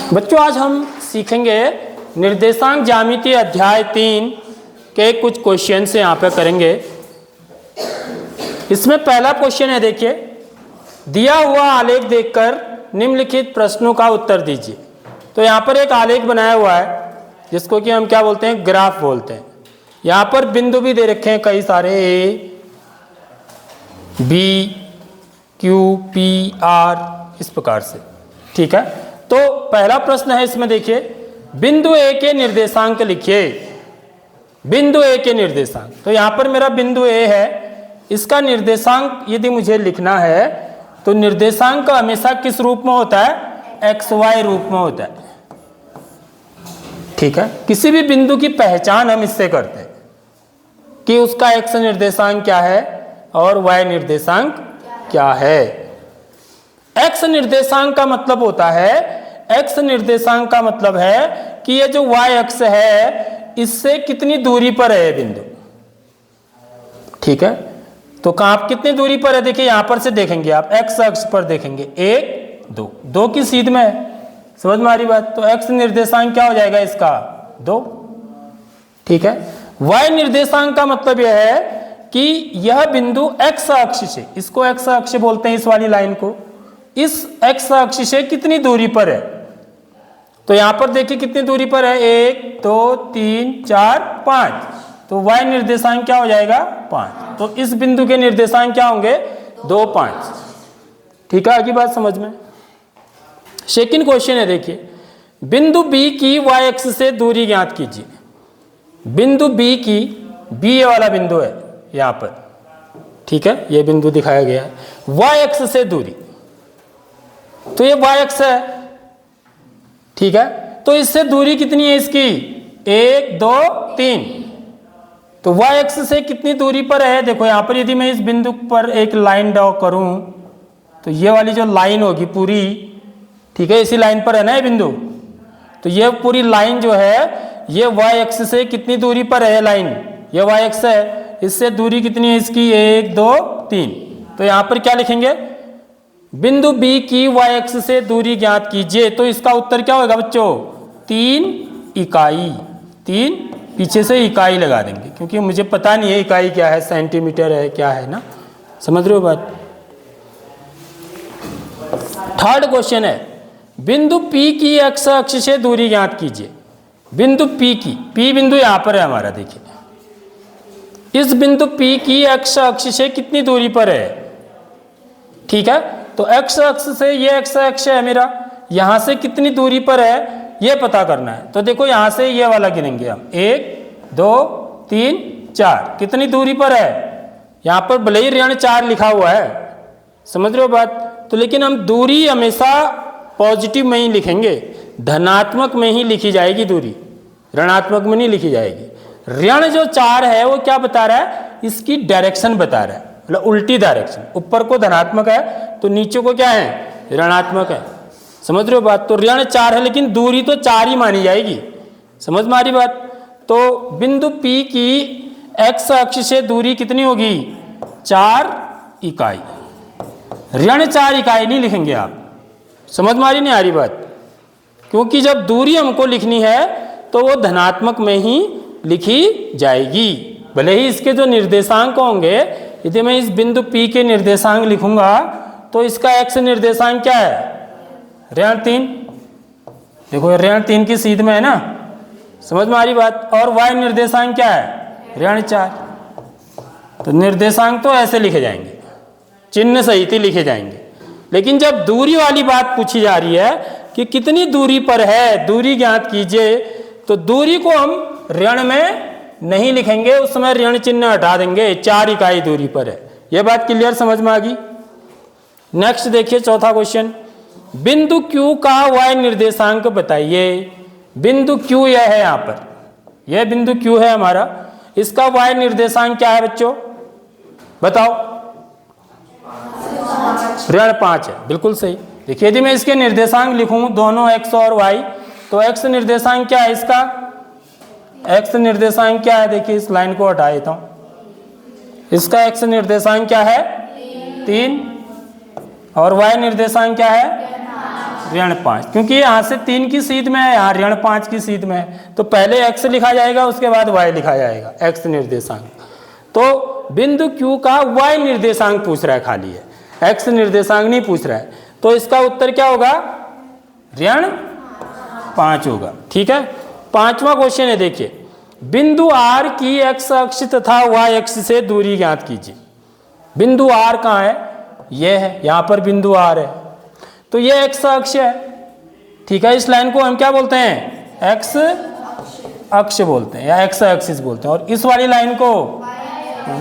बच्चों आज हम सीखेंगे निर्देशांक ज्यामिति अध्याय 3 के कुछ क्वेश्चन से यहाँ पे करेंगे। इसमें पहला क्वेश्चन है, देखिए, दिया हुआ आलेख देखकर निम्नलिखित प्रश्नों का उत्तर दीजिए। तो यहाँ पर एक आलेख बनाया हुआ है जिसको कि हम क्या बोलते हैं, ग्राफ बोलते हैं। यहाँ पर बिंदु भी दे रखे हैं कई सारे, A B Q P R, इस प्रकार से। ठीक है, तो पहला प्रश्न है इसमें, देखिए, बिंदु ए के निर्देशांक लिखिए। बिंदु ए के निर्देशांक, तो यहाँ पर मेरा बिंदु ए है, इसका निर्देशांक यदि मुझे लिखना है तो निर्देशांक हमेशा किस रूप में होता है, एक्स वाई रूप में होता है। ठीक है, किसी भी बिंदु की पहचान हम इससे करते हैं कि उसका एक्स निर्देशांक क्या है और वाई निर्देशांक क्या है। एक्स निर्देशांक का मतलब होता है, एक्स निर्देशांक का मतलब है कि ये जो वाई अक्ष है इससे कितनी दूरी पर है बिंदु। ठीक है, तो कहां कितनी दूरी पर है, देखिए यहां पर से देखेंगे आप, एक्स अक्ष पर देखेंगे 1 2 2 की सीध में है। समझ में आ रही बात? तो एक्स निर्देशांक क्या हो जाएगा इसका, 2। ठीक है, वाई निर्देशांक का मतलब यह है कि यह बिंदु एक्स अक्ष से, इसको एक्स अक्ष बोलते हैं इस वाली लाइन को, इस एक्स अक्ष से कितनी दूरी पर है। तो यहां पर देखिए कितनी दूरी पर है, 1 2 3 4 5। तो वाई निर्देशांक क्या हो जाएगा, 5। तो इस बिंदु के निर्देशांक क्या होंगे, 2 5। ठीक है, आगे बात समझ में। सेकंड क्वेश्चन है, देखिए, बिंदु बी की वाई अक्ष से दूरी ज्ञात कीजिए। बिंदु बी की, बी वाला बिंदु है यहां पर। ठीक है, यह बिंदु दिखाया गया है, वाई अक्ष से दूरी, तो ये वाई अक्ष है। ठीक है, तो इससे दूरी कितनी है इसकी, 1 2 3। तो वाई अक्ष से कितनी दूरी पर है, देखो यहां पर यदि मैं इस बिंदु पर एक लाइन ड्रॉ करूं तो ये वाली जो लाइन होगी पूरी, ठीक है, इसी लाइन पर है ना ये बिंदु, तो ये पूरी लाइन जो है ये वाई अक्ष से कितनी दूरी पर है लाइन, ये वाई अक्ष है, इससे दूरी कितनी है इसकी, 1 2 3। तो यहां पर क्या लिखेंगे, बिंदु बी की वाई अक्ष से दूरी ज्ञात कीजिए। तो इसका उत्तर क्या होगा बच्चों, 3 इकाई। 3 पीछे से इकाई लगा देंगे क्योंकि मुझे पता नहीं है इकाई क्या है, सेंटीमीटर है क्या है ना, समझ रहे हो बात। थर्ड क्वेश्चन है, बिंदु पी की एक्स अक्ष से दूरी ज्ञात कीजिए। बिंदु पी की, पी बिंदु यहां पर है हमारा, देखिए इस बिंदु पी की एक्स अक्ष से कितनी दूरी पर है। ठीक है, तो एक्स अक्ष से, ये एक्स अक्ष है मेरा, यहां से कितनी दूरी पर है ये पता करना है। तो देखो यहां से ये वाला गिनेंगे हम, 1 2 3 4, कितनी दूरी पर है। यहां पर भले ही ऋण 4 लिखा हुआ है, समझ रहे हो बात, तो लेकिन हम दूरी हमेशा पॉजिटिव में ही लिखेंगे, धनात्मक में ही लिखी जाएगी दूरी, ऋणात्मक में नहीं लिखी जाएगी। ऋण जो 4 है वो क्या बता रहा है, इसकी डायरेक्शन बता रहा है, मतलब उल्टी डायरेक्शन, ऊपर को धनात्मक है तो नीचे को क्या है, ऋणात्मक है। समझ रहे हो बात, तो ऋण 4 है लेकिन दूरी तो 4 ही मानी जाएगी। समझ में आ रही बात। तो बिंदु P की एक्स अक्ष से दूरी कितनी होगी, 4 इकाई। ऋण 4 इकाई नहीं लिखेंगे आप, समझ में आ रही नहीं आ रही बात, क्योंकि जब दूरी हमको लिखनी है तो वो धनात्मक में ही लिखी जाएगी। भले ही इसके जो निर्देशांक होंगे, यदि मैं इस बिंदु P के निर्देशांक लिखूंगा तो इसका एक्स निर्देशांक क्या है, ऋण 3। देखो ऋण 3 की सीध में है ना, समझ में आ रही बात। और वाई निर्देशांक क्या है, ऋण 4। तो निर्देशांक तो ऐसे लिखे जाएंगे, चिन्ह सहित ही लिखे जाएंगे। लेकिन जब दूरी वाली बात पूछी जा रही है कि कितनी दूरी पर है, दूरी ज्ञात कीजिए, तो दूरी को हम ऋण में नहीं लिखेंगे, उस समय ऋण चिन्ह हटा देंगे, 4 इकाई दूरी पर है। यह बात क्लियर, समझ में आ गई। नेक्स्ट देखिए, चौथा क्वेश्चन, बिंदु Q का वाई निर्देशांक बताइए। बिंदु Q यह है, यहां पर यह बिंदु Q है हमारा, इसका वाई निर्देशांक क्या है बच्चों, बताओ। ऋण 5 है, बिल्कुल सही। देखिए यदि मैं इसके निर्देशांक लिखूं दोनों x और y, तो x निर्देशांक क्या है इसका, x निर्देशांक क्या है, देखिए इस लाइन को हटा देता हूं, इसका x निर्देशांक क्या है, 3, और y निर्देशांक क्या है, ऋण 5, क्योंकि यहाँ से 3 की सीध में है, यहाँ ऋण 5 की सीध में है, तो पहले x लिखा जाएगा, उसके बाद y लिखा जाएगा, x निर्देशांक। तो बिंदु Q का y निर्देशांक पूछ रहा है, खाली है, x निर्देशांक नहीं पूछ रहा है, तो इसका उत्तर क्या होगा? ऋण 5 होगा। ठीक है, 5वां क्वेश्चन है, देखिए, बिंदु R की x अक्ष तथा y अक्ष से दूरी ज्ञात कीजिए। बिंदु R कहाँ है? यह है, यहाँ पर बिंदु R है, तो ये x अक्ष है। ठीक है, इस लाइन को हम क्या बोलते हैं? x अक्ष बोलते हैं या x एक्सिस बोलते हैं, और इस वाली लाइन को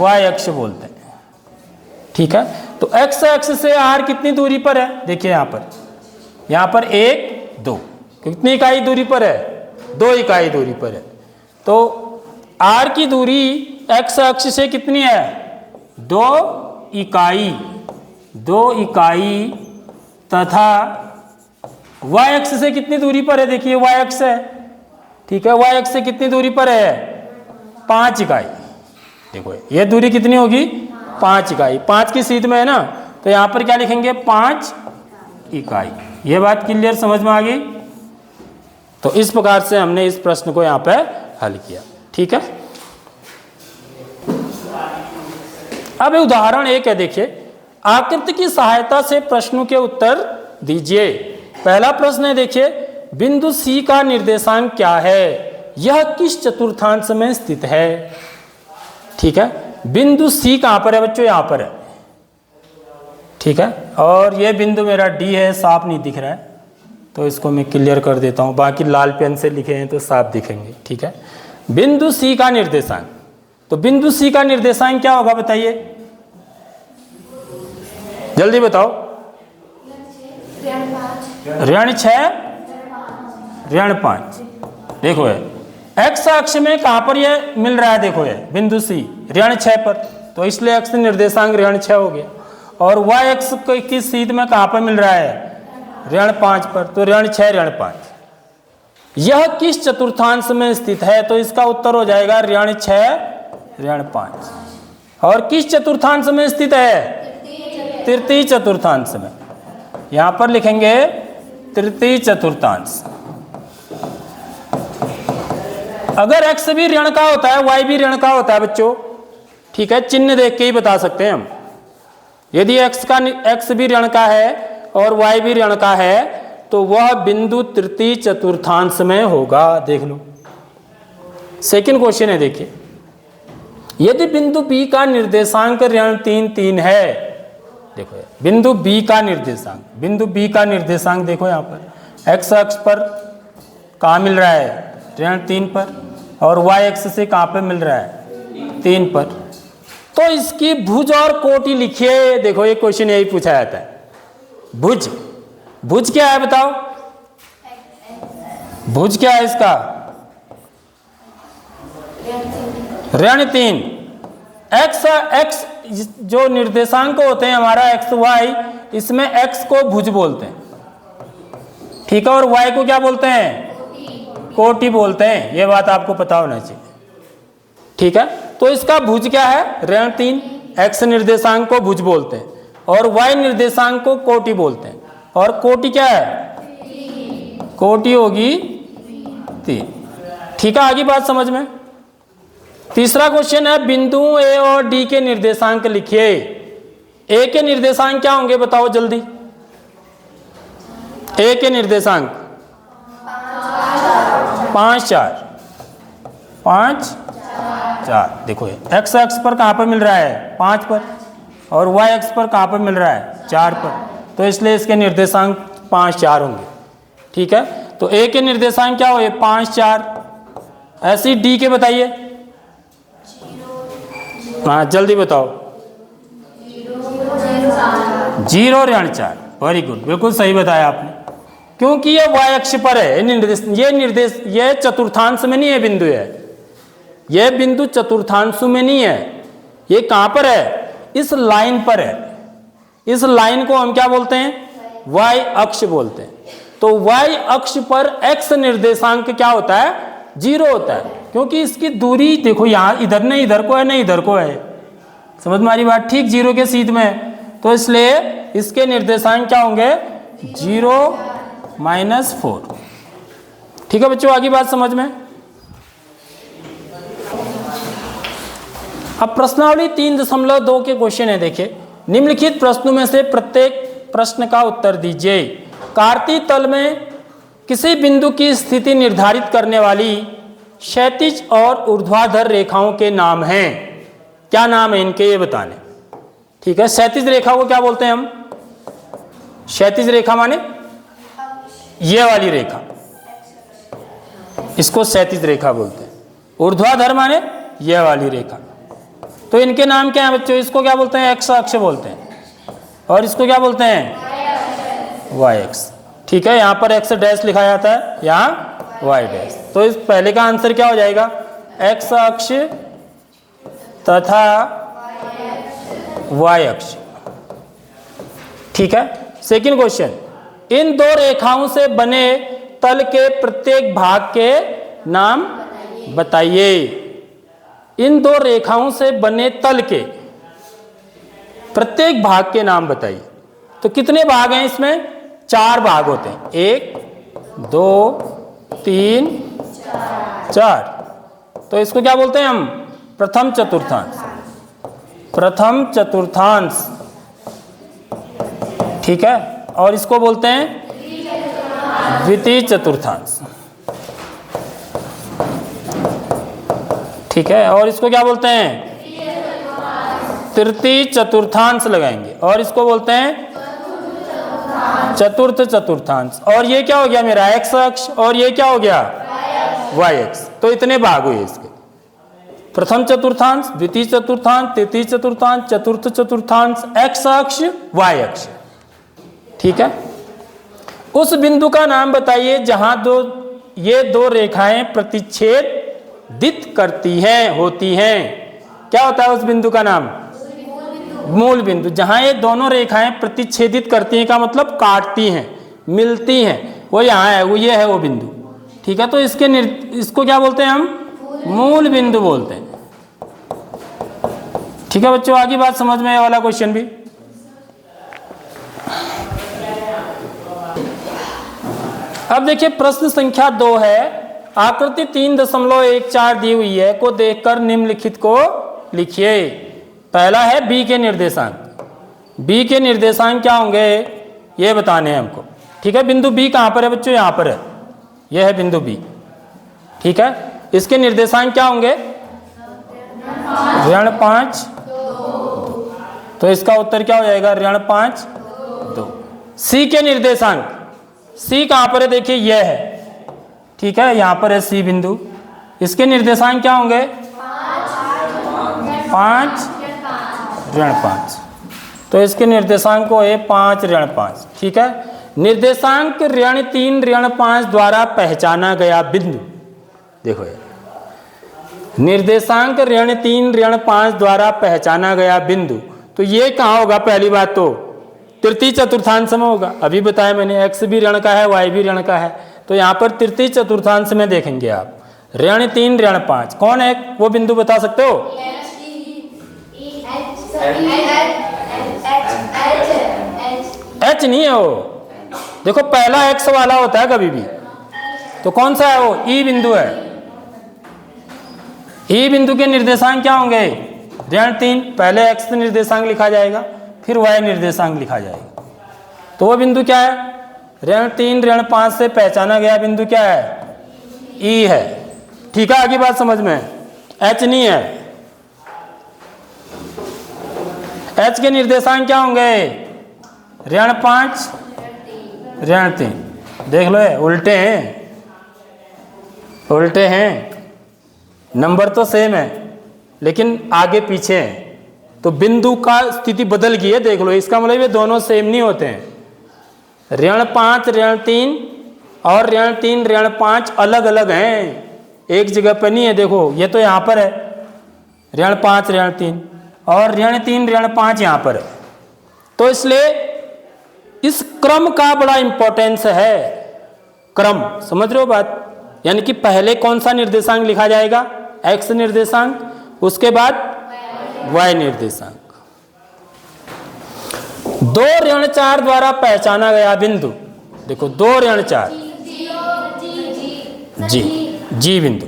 y अक्ष बोलते हैं। ठीक है, तो x अक्ष से r कितनी दूरी पर है? देखिए यहाँ पर 1 2, कितनी इकाई दूरी पर है? 2 इकाई दूरी पर है। तो r की दूरी x अक्ष से कितनी है? 2 इकाई तथा y अक्ष से कितनी दूरी पर है? देखिए y अक्ष है। ठीक है, y अक्ष से कितनी दूरी पर है? 5 इकाई। देखो ये दूरी कितनी होगी? 5 इकाई। 5 की सीध में है ना, तो यहाँ पर क्या लिखेंगे? 5 इकाई। ये बात क्लियर, समझ में आ गई? तो इस प्रकार से हमने इस प्रश्न को यहाँ पे हल किया। ठीक है, अब उदाहरण 1 है, देखिए, आकृति की सहायता से प्रश्नों के उत्तर दीजिए। पहला प्रश्न है, देखिए, बिंदु C का निर्देशांक क्या है? यह किस चतुर्थांश में स्थित है? ठीक है, बिंदु C कहां पर है बच्चों? यहां पर है। ठीक है, और यह बिंदु मेरा D है, साफ नहीं दिख रहा है, तो इसको मैं क्लियर कर देता हूं, बाकी लाल पेन से लिखे हैं तो साफ दिखेंगे। ठीक है, बिंदु C का निर्देशांक, तो बिंदु C का निर्देशांक क्या होगा बताइए, जल्दी बताओ। ऋण 6 ऋण 5। देखो है x अक्ष में कहां पर ये मिल रहा है? देखो है बिंदु C ऋण 6 पर, तो इसलिए x निर्देशांक ऋण 6 हो गया। और y अक्ष की सीध में कहां पर मिल रहा है? ऋण 5 पर, तो ऋण 6 ऋण 5। यह किस चतुर्थांश में स्थित है? तो इसका उत्तर हो जाएगा ऋण 6 ऋण 5। और किस चतुर्थांश में स्थित है? तृतीय चतुर्थांश में। यहां पर लिखेंगे तृतीय चतुर्थांश। अगर x भी ऋण का होता है, y भी ऋण का होता है बच्चों, ठीक है, चिन्ह देख के ही बता सकते हैं हम। यदि x भी ऋण का है और y भी ऋण का है, तो वह बिंदु तृतीय चतुर्थांश में होगा। देख लो, सेकंड क्वेश्चन है, देखिए, यदि बिंदु B का निर्देशांक ऋण 3 3 है, देखो बिंदु B का निर्देशांक, देखो यहाँ पर x अक्ष पर कहाँ मिल रहा है? ऋण 3 पर, और y अक्ष से कहाँ पे मिल रहा है? 3 पर। तो इसकी भुज और कोटि लिखिए। देखो ये क्वेश्चन यही पूछा जाता है, भुज क्या है बताओ? भुज क्या है इसका? ऋण 3। x जो निर्देशांक होते हैं हमारा x y, इसमें x को भुज बोलते हैं, ठीक है, और y को क्या बोलते हैं? कोटि बोलते हैं। ये बात आपको पता होना चाहिए। ठीक है, तो इसका भुज क्या है? ऋण 3। x निर्देशांक को भुज बोलते हैं और y निर्देशांक को कोटि बोलते हैं। और कोटि क्या है? कोटि होगी 3। ठीक है, आगे बात समझ में। तीसरा क्वेश्चन है, बिंदु A और D के निर्देशांक लिखिए। A के निर्देशांक क्या होंगे बताओ जल्दी? A के निर्देशांक 5 4। देखो x अक्ष पर कहां पर मिल रहा है? 5 पर, और y अक्ष पर कहां पर मिल रहा है? 4 पर, तो इसलिए इसके निर्देशांक 5 4 होंगे। ठीक है, तो A के निर्देशांक क्या हुए? 5 4। ऐसी D के बताइए। हाँ जल्दी बताओ। 0 ऋण 4। वेरी गुड, बिल्कुल सही बताया आपने, क्योंकि ये y अक्ष पर है। ये चतुर्थांश में नहीं है बिंदु, ये बिंदु चतुर्थांश में नहीं है। ये कहां पर है? इस लाइन पर है। इस लाइन को हम क्या बोलते हैं? y अक्ष बोलते हैं। तो y अक्ष पर x निर्देशांक क्या होता है? 0 होता है, क्योंकि इसकी दूरी देखो यहाँ इधर नहीं इधर को है, नहीं इधर को है। समझ में आ रही बात? ठीक 0 के सीध में, तो इसलिए इसके निर्देशांक क्या होंगे? 0 -4। ठीक है बच्चों, आगे बात समझ में। अब प्रश्नावली 3.2 के क्वेश्चन है। देखिए, निम्नलिखित प्रश्नों में से प्रत्येक प्रश्न का उत्तर दीजिए। कार्तीय तल में किसी बिंदु की स्थिति निर्धारित करने वाली क्षैतिज और ऊर्ध्वाधर रेखाओं के नाम हैं। क्या नाम है इनके, ये बताने। ठीक है, क्षैतिज रेखा को क्या बोलते हैं हम? क्षैतिज रेखा माने ये वाली रेखा, इसको क्षैतिज रेखा बोलते हैं। ऊर्ध्वाधर माने ये वाली रेखा। तो इनके नाम क्या है बच्चों? इसको क्या बोलते हैं? एक्स अक्ष बोलते हैं, और इसको क्या बोलते हैं? वाई अक्ष। ठीक है, यहाँ पर एक्स डैश लिखा जाता है, यहाँ वाई डैश। तो इस पहले का आंसर क्या हो जाएगा? एक्स अक्ष तथा वाई अक्ष। ठीक है, सेकंड क्वेश्चन, इन दो रेखाओं से बने तल के प्रत्येक भाग के नाम बताइए। इन दो रेखाओं से बने तल के प्रत्येक भाग के नाम बताइए। तो कितने भाग हैं इसमें? 4 भाग होते हैं। 1 2 3 4। तो इसको क्या बोलते हैं हम? प्रथम चतुर्थांश। प्रथम चतुर्थांश। ठीक है, और इसको बोलते हैं द्वितीय चतुर्थांश। ठीक है, और इसको क्या बोलते हैं? तृतीय चतुर्थांश लगाएंगे, और इसको बोलते हैं चतुर्थ चतुर्थांश। और ये क्या हो गया मेरा? एक्स अक्ष, और ये क्या हो गया? वाई अक्ष। तो इतने भाग हुए इसके, प्रथम चतुर्थांश, द्वितीय चतुर्थांश, तृतीय चतुर्थांश, चतुर्थ चतुर्थांश, एक्स अक्ष, वाई अक्ष। ठीक है, उस बिंदु का नाम बताइए जहां ये दो रेखाएं प्रतिच्छेदित करती हैं, होती हैं। क्या होता है उस बिंदु का नाम? मूल बिंदु। जहां ये दोनों रेखाएं प्रतिच्छेदित करती हैं का मतलब काटती हैं, मिलती हैं, वो यहाँ है, वो ये है वो बिंदु। ठीक है, तो इसको क्या बोलते हैं हम? मूल बिंदु बोलते हैं। ठीक है बच्चों, आगे बात समझ में आने वाला क्वेश्चन भी। अब देखिए, प्रश्न संख्या 2 है। आकृति 3.14 दी हुई है को देखकर निम्नलिखित को लिखिए। पहला है बी के निर्देशांक। बी के निर्देशांक क्या होंगे ये बताने हैं हमको। ठीक है, बिंदु बी कहाँ पर है बच्चों? यहाँ पर है, यह है बिंदु बी। ठीक है, इसके निर्देशांक क्या होंगे? ऋण 5 2। तो इसका उत्तर क्या हो जाएगा? ऋण 5 2। सी के निर्देशांक, सी कहाँ पर है? देखिए यह है। ठीक है, यहाँ पर है सी बिंदु। इसके निर्देशांक क्या होंगे? 5 ऋण 5। तो इसके निर्देशांक को है 5 ऋण 5। ठीक है, निर्देशांक ऋण 3 ऋण 5 द्वारा पहचाना गया बिंदु। देखो ये निर्देशांक ऋण 3 ऋण 5 द्वारा पहचाना गया बिंदु। तो ये कहाँ होगा? पहली बात तो तृतीय चतुर्थांश में होगा। अभी बताया मैंने, एक्स भी ऋण का है, वाई भी ऋण का है। तो यहाँ पर तृतीय चतुर्थांश में देखेंगे आप। ऋण 3 ऋण 5 कौन है वो बिंदु बता सकते हो? एच नहीं है वो। देखो पहला एक्स वाला होता है कभी भी, तो कौन सा है वो? ई बिंदु है। ई बिंदु के निर्देशांक क्या होंगे? ऋण 3, पहले एक्स निर्देशांक लिखा जाएगा, फिर वाई निर्देशांक लिखा जाएगा। तो वो बिंदु क्या है? ऋण 3 ऋण 5 से पहचाना गया बिंदु क्या है? ई है। ठीक है, आगे बात समझ में। एच नहीं है। एच के निर्देशांक क्या होंगे? ऋण 5 ऋण 3। देख लो ये उल्टे हैं, उल्टे हैं। नंबर तो सेम है लेकिन आगे पीछे हैं, तो बिंदु का स्थिति बदल गई है। देख लो, इसका मतलब ये दोनों सेम नहीं होते हैं। ऋण 5 ऋण 3 और ऋण 3 ऋण 5 अलग अलग हैं, एक जगह पर नहीं है। देखो ये तो यहाँ पर है ऋण 5 ऋण 3, और ऋण 3 ऋण 5 यहाँ पर है। तो इसलिए इस क्रम का बड़ा इंपॉर्टेंस है। क्रम समझ रहे हो बात? यानी कि पहले कौन सा निर्देशांक लिखा जाएगा? एक्स निर्देशांक, उसके बाद वाई निर्देशांक। 2 ऋण 4 द्वारा पहचाना गया बिंदु। देखो 2 ऋण 4 जी बिंदु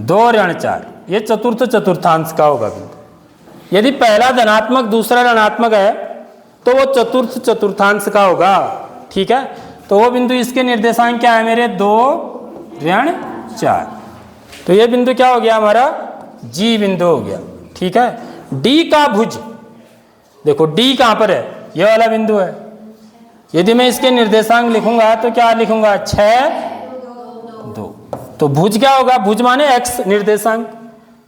2 ऋण 4, ये चतुर्थ चतुर्थांश का होगा बिंदु। यदि पहला धनात्मक दूसरा ऋणात्मक है तो वो चतुर्थ चतुर्थांश का होगा। ठीक है, तो वो बिंदु इसके निर्देशांक क्या है मेरे 2 ऋण 4। तो ये बिंदु क्या हो गया हमारा जी बिंदु हो गया। ठीक है, डी का भुज, देखो डी कहां पर है, ये वाला बिंदु है। यदि मैं इसके निर्देशांक लिखूंगा तो क्या लिखूंगा 6 2, तो भुज क्या होगा, भुज माने x निर्देशांक,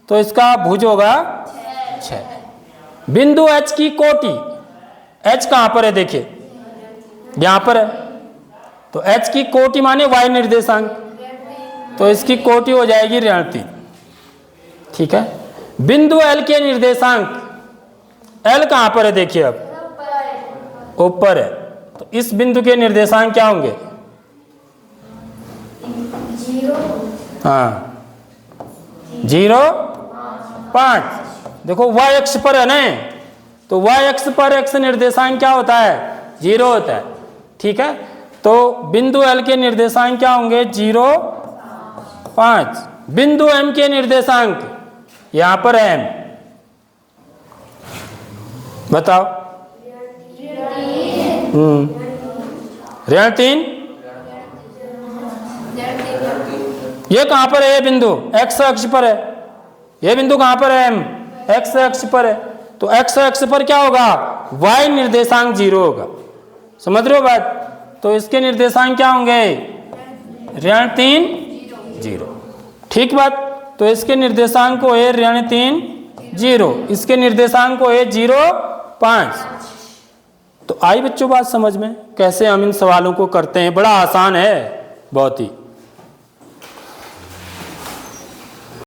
तो इसका भुज होगा 6। बिंदु h की कोटि, h कहां पर है देखिए यहां पर है, तो h की कोटि माने y निर्देशांक, तो इसकी कोटि हो जाएगी ऋण 3। ठीक है, बिंदु L के निर्देशांक, L कहां पर है देखिए अब ऊपर है, तो इस बिंदु के निर्देशांक क्या होंगे 0 5। देखो y अक्ष पर है ना, तो y अक्ष पर x निर्देशांक क्या होता है 0 होता है। ठीक है, तो बिंदु L के निर्देशांक क्या होंगे 0 5। बिंदु M के निर्देशांक यहां पर है M, बताओ ऋण 3, ये कहां पर है, ये बिंदु x अक्ष पर है, ये बिंदु कहां पर है M x अक्ष पर है, तो x अक्ष पर क्या होगा y निर्देशांक 0 होगा। समझ रहे हो बात, तो इसके निर्देशांक क्या होंगे ऋण 3 0। ठीक बात, तो इसके निर्देशांक को है ऋण 3 0, इसके निर्देशांक को है 0 5। तो आई बच्चों बात समझ में, कैसे हम इन सवालों को करते हैं, बड़ा आसान है बहुत ही।